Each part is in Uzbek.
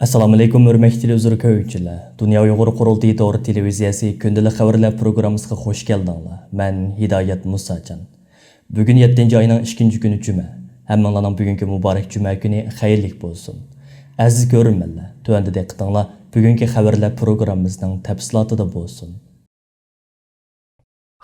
Assalomu alaykum, hurmatli ko'ruvchilar. Dunyo Uyg'ur qurultiyi to'g'ri televiziyasi kundalik xabarlar programmasiga xush keldinglar. Men Hidoyat Musajon. Bugun 7-oyning 2-kuni juma. Hammanglarning bugungi muborak juma kuni xayrli bo'lsin. Aziz ko'ruvchilar, tuanda diqqatinglar bugungi xabarlar programmamizning tafsilotida bo'lsin.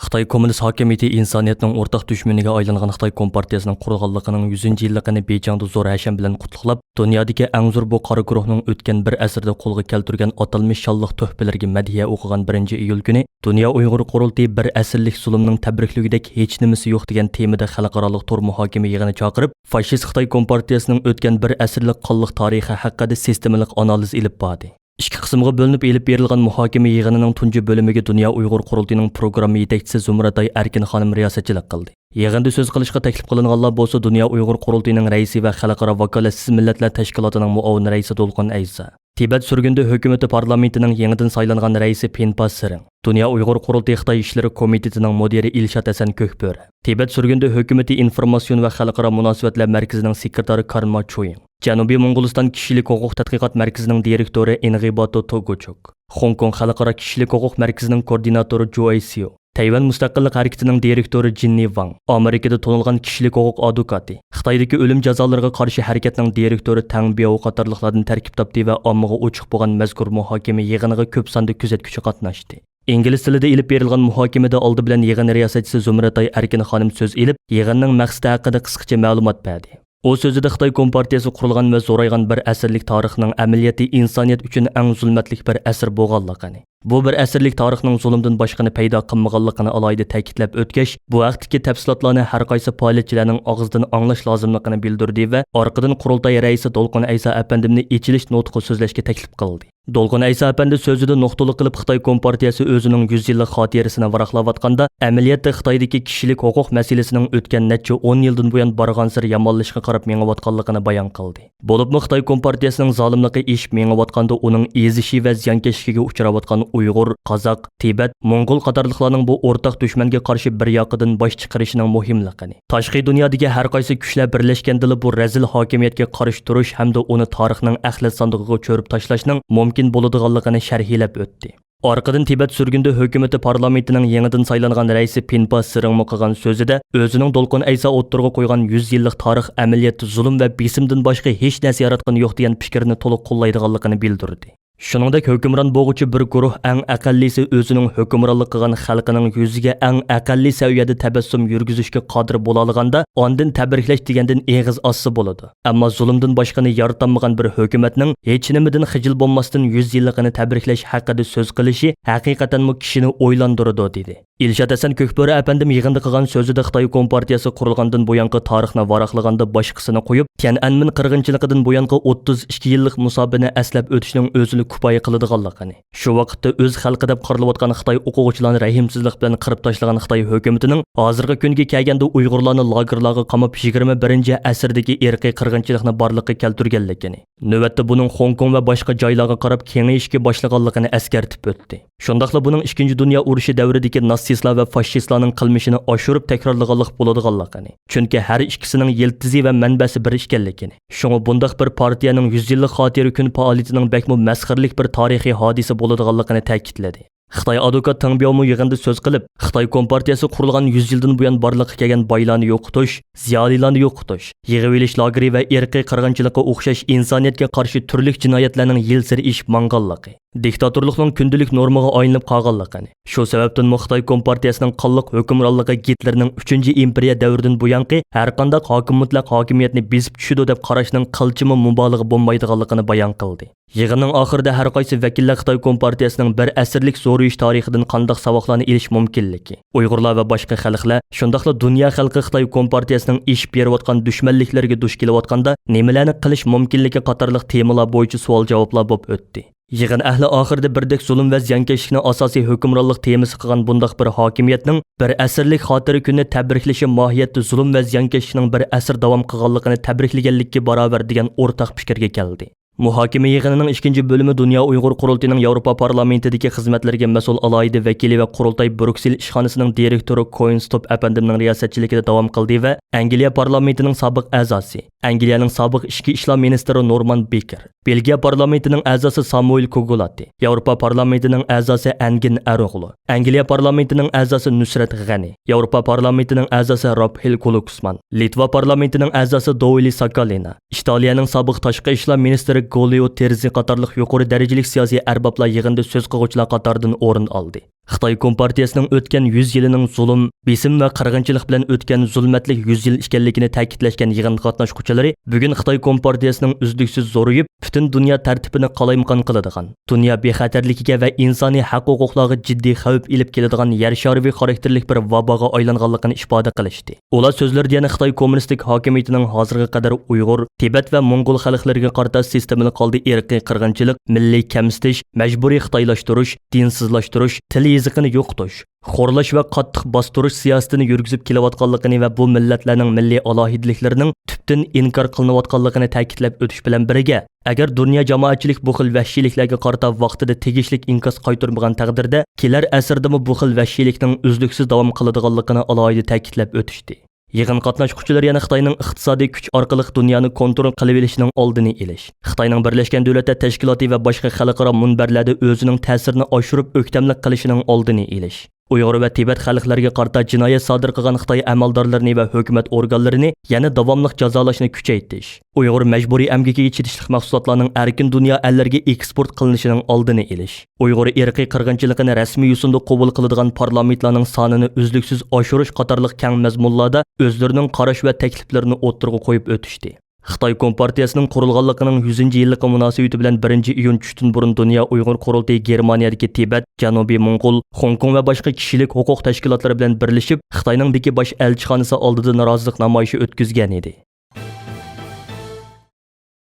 Xitoy Kommunist hokimiyati insoniyatning o'rtaq dushmaniga aylangan Xitoy Kompartiyasining qurilganligining 100-yilligini Beyjingda zo'r hasham bilan qutlab, dunyodagi eng zo'r bu qora guruhning o'tgan bir asrda qo'lga keltirgan atalmish shonliq tuhfalarga madhiya o'qigan 1-iyul kuni Dunyo Uyg'ur qurultiyi bir asrlik zulmning tabrikligidek hech nimasi yo'q degan temada xalqaro to'r muhokama yig'ini chaqirib, fashist Xitoy Kompartiyasining o'tgan bir asrlik qonliq tarixi haqida sistemalik analiz ilib bordi. İki qismga bo'linib elib berilgan muhokama yig'inining tunji bo'limiga Dunyo Uyg'ur qurultiyining programma yetakchisi Zumraday Erkin xonim riyosatchilik qildi. Yig'inda so'z qilishga taklif qilinganlar bo'lsa Dunyo Uyg'ur qurultiyining raisi va xalqaro vakolatsiz millatlar tashkilotining muavin raisi Dolqin Aysa, Tibet surgunda hukumati parlamentining yangidan saylangan raisi Penpa Siring, Dunyo Uyg'ur qurultiyi Xitoy ishlari komitetining mudiri Ilshat Hasan Ko'kböre, Tibet surgunda hukumati informatsion va xalqaro munosabatlar markazining sekretari Karma Choying, Janubiy Mo'g'uliston kishilik huquq tadqiqot markazining direktori Enribato Togochuk, Hong Kong xalqaro kishilik huquq markazining koordinatori Zhou Aisio, Tayvan mustaqillik harakatining direktori Jinni Wang, Amerikada to'nilgan kishilik huquq advokati, Xitoydagi o'lim jazolariga qarshi harakatning direktori Tang Biao qatorliqlardan tarkib topdi va ommaga ochiq bo'lgan mazkur muhokama yig'iniga ko'p sonda kuzatuvchi qatnashdi. İngliz tilida ilib berilgan muhokamada oldi bilan yig'in riyosatchisi Zumratay Erkin xonim so'z ilib, yig'inning maqsadi haqida qisqacha ma'lumot berdi. O sözüde Xitoy Kompartiyasi qurilgan va zo'raygan bir asrlik tarixning amaliyoti insoniyat uchun eng zulmatlik bir asr bo'lganligini, bu bir asrlik tarixning zulmdan boshqani paydo qilmaganligini alohida ta'kidlab o'tgach, bu vaqtdagi tafsilotlarni har qaysi faoliyatchilarning og'zidan anglash lozimligini bildirdi va orqadan qurultay raisi Dolqin Aysa apandimni ichilish nutqi so'zlashga taklif qildi. Dolqin Aysa apandi so'zida nuqtali qilib Xitoy Kompartiyasi o'zining 100 yillik xotirasini varaqlayotganda, amaliyotda Xitoydagi kishilik huquq masalasining o'tgan necha 10 yildan buyon borgan sir yomonlashga qarab mengayotganligini bayon qildi. Bo'libmi Xitoy Kompartiyasining zolimligi eshib mengayotganda uning ezishi va ziyonkashligiga uchrayotgan Uyg'ur, Qozoq, Tibet, Mo'ng'ul qatorliqlarning bu o'rtaq dushmanga qarshi bir yoqidan bosh chiqarishining muhimligini, tashqi dunyodagi har qaysi kuchlar birlashganda bu razil hokimiyatga qarshi turish hamda uni tarixning axlat sandig'iga cho'rib tashlashning mumkin bo'ladiganligini sharhlab o'tdi. Orqadan Tibet surgunda hukumati parlamentining yangidan saylangan raisi Penpa Siring qilgan so'zida o'zining Dolqin Aysa o'ttirg'a qo'ygan 100 yillik tarix amaliyoti zulm va besimdan boshqa hech narsa yaratgan yo'q degan fikrni to'liq qo'llaydiganligini bildirdi. Shuningdek, hukmron bo'g'uchi bir guruh eng aqallisi o'zining hukmronlik qilgan xalqining yuziga eng aqalli saviyada tabassum yurgizishga qodir bo'la olganda, ondan tabriklash degandan eg'iz ossi bo'ladi. Ammo zulmdan boshqani yaratolmagan bir hukumatning hech nimadan xijil bo'lmasdan 100 yilligini tabriklash haqida so'z qilishi haqiqatan kishini o'ylantiradi dedi. Ilshat Hasan Ko'kböre apandim yig'inda qilgan so'zida Xitoy Kompartiyasi qurilgandan buyangi tarixni varaqlaganda boshqasini qo'yib, Tiananmen qirg'inchiligidan buyangi 32 yillik musobini aslab o'tishning o'zini kupoya qiladiganligini, shu vaqtda o'z xalqi deb qarilayotgan Xitoy o'quvchilarni rahimsizlik bilan qirib tashlagan Xitoy hukumatining hozirgi kunga kelganda Uyg'urlarni lagerlarga qamab 21-asrdagi irqiy qirg'inchilikni borliqqa keltirganligini, navbatda buning Hong Kong va boshqa joylarga qarab kengayishga boshlaganligini eskartib o'tdi. Shundaqla buning 2-dunyo urushi davridagi natsistlar va fashistlarning qilmishini oshirib takrorlaganlik bo'ladiganligini, chunki har ikkisining yiltizi va manbasi bir ekanligini, shunga bundaq bir partiyaning 100 yillik xotira kun faoliyatining bakmo masxirlik bir tarixiy hodisa bo'ladiganligini ta'kidladi. Xitoy advokat Tang Biao yig'inda so'z qilib, Xitoy Kompartiyasi qurilgan 100 yildan buyon borliqqa kelgan boylarni yo'qotish, ziyolilarni yo'qotish, yig'ib olish lageri va irqiy qirg'inchilikqa o'xshash insoniyatga qarshi turli jinoyatlarning yil sari ish manganligi, diktatorlikning kundalik normaga aylanib qolganligini, shu sababdan Xitoy Kompartiyasining qonliq hukmronligi Gitlerning 3-imperiya davridan buyangi har qanday hokim mutlaq hokimiyatni bezib tushidi deb qarashning qilchimi mubolag'a bo'lmaydiganligini bayon qildi. Yig'inning oxirida har qaysi vakillar Xitoy Kompartiyasining bir asrlik zo'riyish tarixidan qanday saboqlarni olish mumkinligi, Uyg'urlar va boshqa xalqlar, shundaqla dunyo xalqi Xitoy Kompartiyasining ish berayotgan dushmanliklarga duch kelayotganda nimalarni qilish mumkinligi qatorliq temalar bo'yicha savol-javoblar bo'lib o'tdi. Yig'in ahli oxirida birdek zulm va ziyonkashlikni asosiy hukmronlik temasi qilgan bundaq bir hokimiyatning bir asrlik xotira kunni tabriklashi mohiyatda zulm va ziyonkashlikning bir asr davom qilganligini tabriklaganlikka barobar degan o'rtaq fikrga keldi. Muhokama yig'inining 2-bo'limi Dunyo Uyg'ur qurultayining Yevropa parlamentidagi xizmatlarga mas'ul alohida vakili va qurultay Bruksel ishxonasining direktori Coinstop apandimning riyosatchiligida davom qildi va Angliya parlamentining sobiq a'zosi, Angliyaning sobiq ichki ishlar ministri Norman Baker, Belgiya parlamentining a'zosi Samuel Kogolati, Yevropa parlamentining a'zosi Engin Arog'lu, Angliya parlamentining a'zosi Nusrat G'ani, Yevropa parlamentining a'zosi Robhil Koluksman, Litva parlamentining a'zosi Doili Sakalina, Italiyaning sobiq tashqi ishlar ministri Golio Terzi qatorliq yuqori darajalik siyosiy arboblar yig'inda so'z qiluvchilar qatoridan o'rin oldi. Xitoy Kompartiyasining o'tgan 100 yilining zulm, besim va qirg'inchilik bilan o'tgan zulmatlik 100 yil ekanligini ta'kidlashgan yig'in qatnashuvchilari bugun Xitoy Kompartiyasining uzluksiz zo'rayib, butun dunyo tartibini qalaymaqon qiladigan, dunyo bexatarligiga va insoniy haq-huquqlarga jiddiy xavf ilib keladigan yer shariviy xarakterlik bir vaboga aylanganligini ifoda qilishdi. Ular so'zlarida yana Xitoy kommunistik hokimiyatining hozirga qadar Uyg'ur, Tibet va Mongol xalqlariga qarata sistemini qoldi irqiy qirg'inchilik, milliy kamsitish, majburiy xitoylashtirish, dinsizlashtirish, til yeziqini yo'qotish, xo'rlash va qattiq bostirish siyosatini yurgizib kelayotganligini va bu millatlarning milliy alohidaliklarining tubdan inkor qilinayotganligini ta'kidlab o'tish bilan birga, agar dunyo jamoatchilik bu xil vahshiyliklarga qarata vaqtida tegishlik inkos qaytarmagan taqdirda, kelar asrdami bu xil vahshiylikning uzluksiz davom qiladiganligini alohida ta'kidlab o'tishdi. Yig'in qatnashuvchilari yana Xitoyning iqtisodiy kuch orqali dunyoni kontrol qilib olishining oldini olish, Xitoyning Birlashgan Davlatlar Tashkiloti va boshqa xalqaro munbarlarda o'zining ta'sirini oshirib o'ktamlik qilishining oldini olish, Uyg'ur va Tibet xalqlariga qarata jinoyat sodir qilgan Xitoy amaldorlarini va hukumat organlarini yana davomli jazolashni kuchaytirish, Uyg'ur majburiy amgakiga chetishlik mahsulotlarning erkin dunyo allariga eksport qilinishining oldini olish, Uyg'ur irqiy qirg'inchiligini rasmiy yo'sinda qabul qiladigan parlamentlarning sonini uzluksiz oshirish qatorliq keng mazmunlarda o'zlarining qarash va takliflarini o'ttirg'a qo'yib o'tishdi. Xitoy Kompartiyasining qurilganligining 100-yilligi munosabati bilan 1-iyun tushdan burun Dunyo Uyg'ur qurultayi Germaniyadagi Tibet, Janubiy Mongol, Hong Kong va boshqa kishilik huquq tashkilotlari bilan birlashib, Xitoyning beki bosh elchixonasi oldida norozilik namoyishi o'tkazgan edi.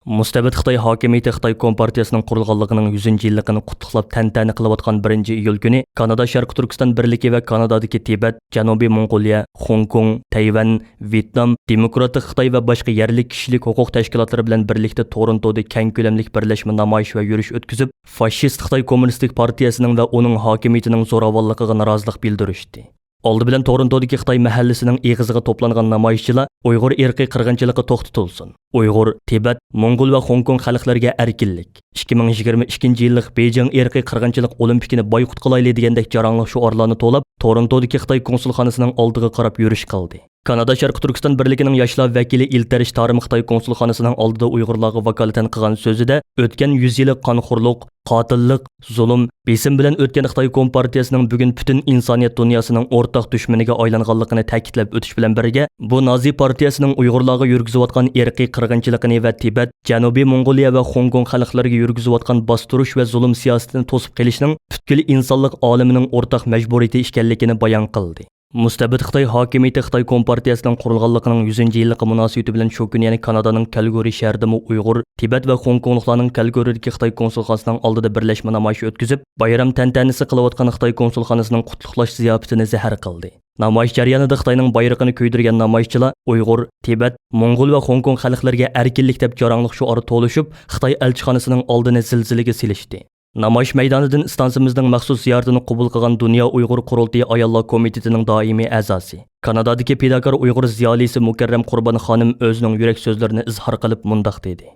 Mustabid Xitoy hokimiyati Xitoy Kompartiyasining qurilganligining 100-yilligini qutlab tantana qilayotgan 1-iyul kuni Kanada Sharq Turkiston birligi va Kanadadagi Tibet, Janubiy Mongoliya, Hong Kong, Tayvan, Vyetnam, Demokratik Xitoy va boshqa yerlik kishilik huquq tashkilotlari bilan birlikda Torontoda keng ko'lamlik birlashma namoyish va yurish o'tkazib, fashist Xitoy Kommunistik partiyasining va uning hokimiyatining zo'ravonligiga norozilik bildirishdi. Oldi bilan Torontodagi Xitoy mahallasining eg'iziga to'plangan namoyishchilar Uyg'ur irqiy qirg'inchiligi to'xtatilsin, Uyg'ur, Tibet, Mongol va Hong Kong xalqlariga erkinlik, 2022-yillik Beijing irqiy qirg'inchilik olimpikini boykot qilayli degandek jarangli shuarlarni to'lab, Torontodagi Xitoy konsulxonasining oldiga qarab yurish qildi. Kanada Sharq Turkiston birligining yoshlar vakili Iltarish Tarim Xitoy konsulxonasining oldida Uyg'urlarga vakolatan qilgan so'zida o'tgan 100 yillik qonxo'rlik, qotillik, zulm, besim bilan o'tgan Xitoy Kompartiyasining bugun butun insoniyat dunyosining o'rtaq dushmaniga aylanganligini ta'kidlab o'tish bilan birga, bu Nazi partiyasining Uyg'urlarga yurgizayotgan irqiy qirg'inchiligini va Tibet, Janubiy Mongoliya va Hong Kong xalqlariga yurgizayotgan bostirish va zulm siyosatini to'sib qilishning butkul insonlik olamining o'rtaq majburiyati ekanligini bayon qildi. Mustabid Xitoy hokimiyati Xitoy Kompartiyasining qurilganligining 100-yilligi munosabati bilan shu kuni yana Kanadaning Calgary shahrida Uyg'ur, Tibet va Hong Kongliklarning Calgary'dagi Xitoy konsulxonasining oldida birlashma namoyishi o'tkazib, bayram tantanasi qilayotgan Xitoy konsulxonasining qutluqlash ziyofatini zahar qildi. Namoyish jarayonida Xitoyning bayrog'ini ko'ydirgan namoyishchilar Uyg'ur, Tibet, Mongol va Hong Kong xalqlariga erkinlik deb jarangli shuari to'lishib, Xitoy elchixonasining oldini zilzilaga silishdi. Namoyish maydonidan istansimizning maxsus ziyoratini qabul qilgan Dunyo Uyg'ur qurultayi ayollar komitetining doimiy a'zosi, Kanadadagi pidakor Uyg'ur ziyolisi Mukarram Qurbon xonim o'zining yurak so'zlarini izhor qilib mundoq dedi.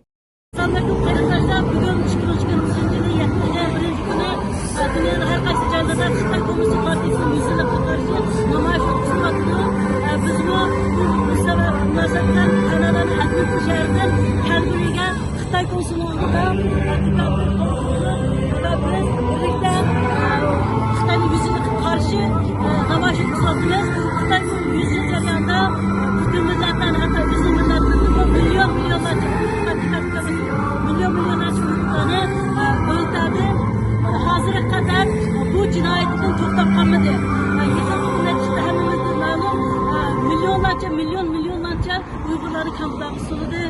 Milyonlarca Uygurları kamplarga soludi,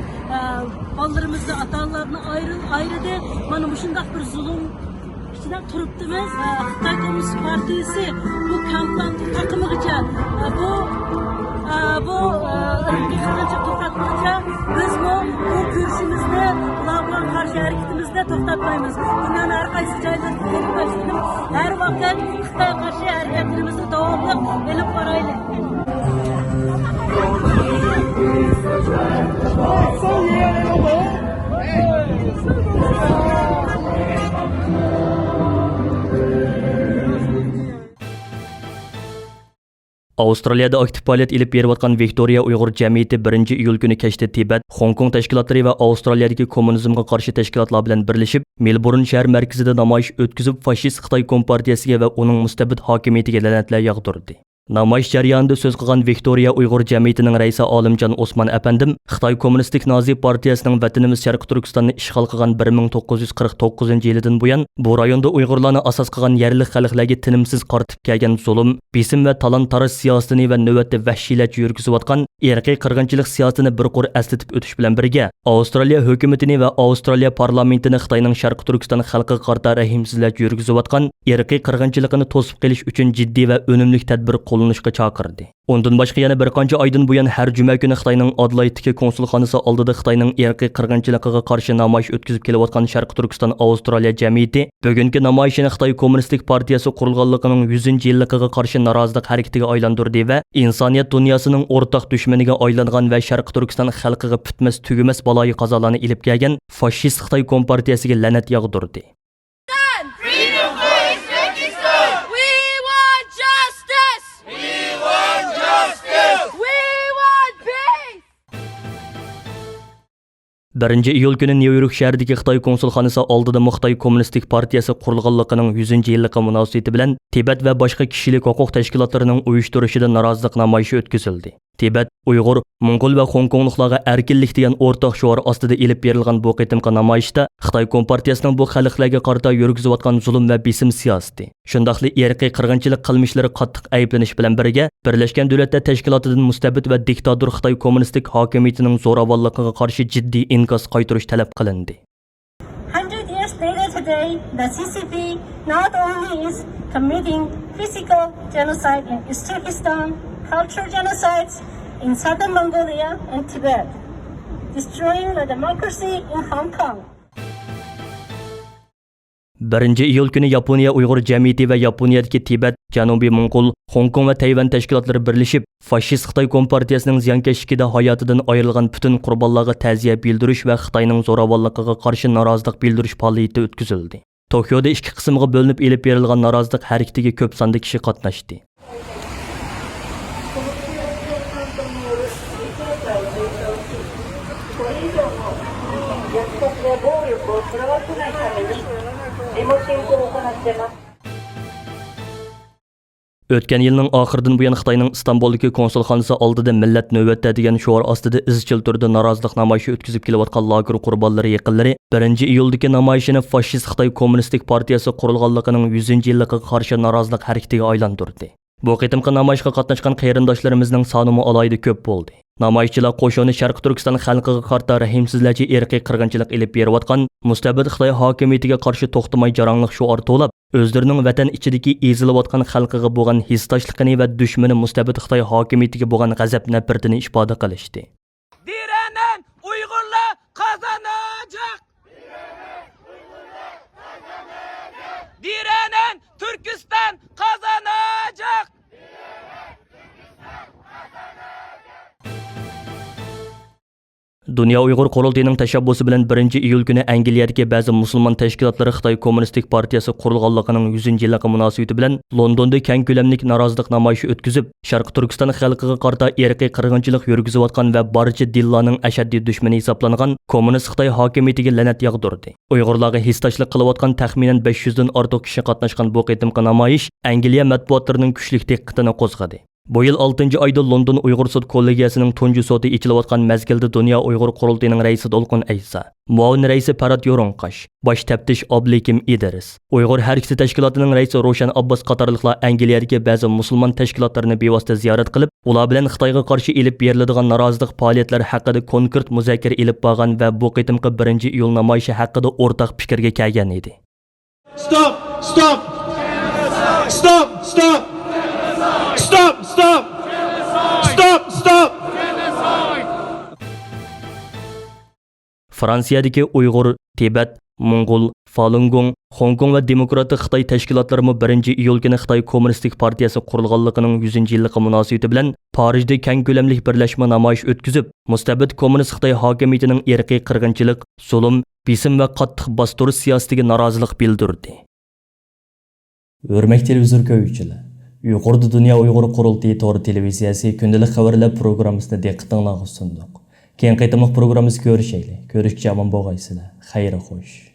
balalarimizni, ata-onalarni ayirdi. Mana bu shunday bir zulm ichidan turibdimiz. Xitoy Kommunist partiyasi bu kamplarni taqimigacha bu yılınca to'xtatguncha biz bu görüşümüzde ularga qarshi harakatimizde to'xtatmaymiz. Dünyanın her qaysi joylarida kelib qolsin, her vaqt Xitoy qarshi harakatlarimizni davomli elib boraylik. Avstraliyada aktiv faoliyat ilib berayotgan Viktoriya Uyg'ur jamiyati 1-iyul kuni kechda Tibet, Hong Kong tashkilotlari va Avstraliyadagi kommunizmga qarshi tashkilotlar bilan birlashib, Melbourne shahar markazida namoyish o'tkazib, fashist Xitoy kompartiyasiga va uning mustabid hokimiyatiga la'natlar yog'dirdi. Namoyish jarayonida so'z qilgan Viktoriya Uyg'ur jamiyatining raisi Olimjon Osman apandim, Xitoy kommunistik Nazi partiyasining vatanimiz Sharq Turkistonni ishg'ol qilgan 1949-yildan buyon bu rayonda Uyg'urlarni asos qilgan yerlik xalqlarga tinimsiz qartib kelgan zulm, besim va talon-taroj siyosatini va navbatda vahshiylarcha yurgizayotgan irqiy qirg'inchilik siyosatini bir qur eslatib o'tish bilan birga, Avstraliya hukumatini va Avstraliya parlamentini Xitoyning Sharq Turkiston xalqiga qarta rahimsizlarcha yurgizayotgan irqiy qirg'inchilikni to'sib qilish uchun jiddiy va unumli tadbir qo'llanishga chaqirdi. Undan boshqa yana bir qancha oydan buyon har juma kuni Xitoyning Adelaidagi konsulxonasi oldida Xitoyning irqiy qirg'inchiligiga qarshi namoyish o'tkazib kelayotgan Sharq Turkiston Avstraliya jamiyati bugungi namoyishini Xitoy Kommunistik partiyasi qurilganligining 100-yilligiga qarshi norozilik harakatiga aylantirdi va insoniyat dunyosining o'rtaq dushmaniga aylangan va Sharq Turkiston xalqiga bitmas tugumas baloyi qazolarni ilib kelgan fashist Xitoy kompartiyasiga la'nat yog'dirdi. Birinci iyul günü New York şəhərindəki Xitoy konsulxanası oldida Xitoy Kommunistik partiyası qurilganligining 100-yilligi munosabati bilan Tibet va boshqa kishilik huquq tashkilotlarining uyushtirishida norozilik namoyishi o'tkazildi. Tibet, Uyg'ur, Mongol va Hong Kongliklarga erkinlik degan o'rtaq shior ostida elib berilgan bu qitimqi namoyishda Xitoy kompartiyasining bu xalqlarga qarata yurgizayotgan zulm va besim siyosati, shundaqli irqiy qirg'inchilik qilmishlari qattiq ayblanish bilan birga Birlashgan Davlatlar Tashkilotidan mustabid va diktator Xitoy kommunistik hokimiyatining zo'ravonligiga qarshi jiddiy inkos qaytarish talab qilindi. 100 years later today, the CCP not only is committing physical genocide in East Turkestan, cultural genocides in southern Mongolia and Tibet, destroying the democracy in Hong Kong. 1-iyul kuni Yaponiya Uyg'ur jamiyati va Yaponiyadagi Tibet, Janubiy Mongol, Hong Kong va Tayvan tashkilotlari birlashib, fashist Xitoy kompartiyasining ziyonkashligida hayotidan ayrilgan butun qurbonlarga ta'ziya bildirish va Xitoyning zo'ravonligiga qarshi norozilik bildirish faoliyati o'tkazildi. Tokioda ikki qismga bo'linib elib berilgan norozilik harakatiga ko'p sonda kishi qatnashdi. O'tgan yilning oxiridan buyon Xitoyning Istanbuldagi konsulxonasi oldida millat navbatda degan shior ostida izchil turda norozilik namoyishi o'tkazib kelayotgan lager qurbonlari yaqinlari 1-iyuldagi namoyishini fashist Xitoy kommunistik partiyasi qurilganligining 100-yilligiga qarshi norozilik harakatiga aylantirdi. Bu qitimqi namoyishga qatnashgan qarindoshlarimizning soni alohida ko'p bo'ldi. Namoyishchilar qo'shini Sharq Turkiston xalqiga qarta rahimsizlarcha irqiy qirg'inchilik ilib berayotgan mustabid Xitoy hokimiyatiga qarshi to'xtamay jaranglik shior to'lab, o'zlarining vatan ichidagi ezilayotgan xalqiga bo'lgan hisdoshligini va dushmani mustabid Xitoy hokimiyatiga bo'lgan g'azab nafratini ifoda qilishdi. Direnen Uyg'urlar qazanacak. Direnen Türkistan kazanacak. Dünya Uyg'ur qurultayining tashabbusi bilan 1-iyul kuni Angliyadagi ba'zi musulmon tashkilotlari Xitoy Kommunistik partiyasi qurilganligining 100-yilligi munosabati bilan Londonda keng ko'lamlik norozilik namoyishi o'tkazib, Sharq Turkiston xalqiga qarta irqiy qirg'inchilik yurgizayotgan va barcha dillarning ashaddiy dushmani hisoblangan kommunist Xitoy hokimiyatiga la'nat yog'dirdi. Uyg'urlarga hisdoshlik qilayotgan taxminan 500 dan ortiq kishi qatnashgan bu qitimqi namoyish Angliya matbuotlarining kuchli diqqatini qo'zg'adi. Bu yil 6-oyda London Uyg'ur sud kollegiyasining tunji sudi ichilayotgan mazgilda Dunyo Uyg'ur qurultayining raisi Dolqin Aysa, muavin raisi Parat Yo'ronqash, bosh taftish Oblekim Idris, Uyg'ur harkati tashkilotining raisi Roshan Abbos qatorliqlar Angliyadagi ba'zi musulmon tashkilotlarini bevosita ziyorat qilib, ular bilan Xitoyga qarshi ilib beriladigan norozilik faoliyatlari haqida konkret muzokara ilib borgan va bu qitimqi 1-iyul namoyishi haqida o'rtaq fikrga kelgan edi. Stop! Stop! Stop! Stop! Stop! Stop! Stop! Stop! Fransiyadagi Uyg'ur, Tibet, Mongol, Falun Gong, Hong Kong va Demokratik Xitoy tashkilotlarimi 1-iyul kuni Xitoy Kommunistik partiyasi qurilganligining 100-yilligi munosabati bilan Parijda keng ko'lamli birlashma namoyish o'tkazib, mustabid kommunist Xitoy hokimiyatining irqiy qirg'inchilik, zulm, besim va qattiq bostirish siyosatiga norozilik bildirdi. Hurmatli televizor ko'ruvchilar, Yuqorida Dunyo Uyg'ur qurultiyi to'g'ri televiziyasi kundalik xabarlar programmasini diqqatingizga sundiq. Keyin qaytamliq programmamizni ko'rishaylik. Ko'rishga omon bo'lgaysizlar. Xayr xo'sh.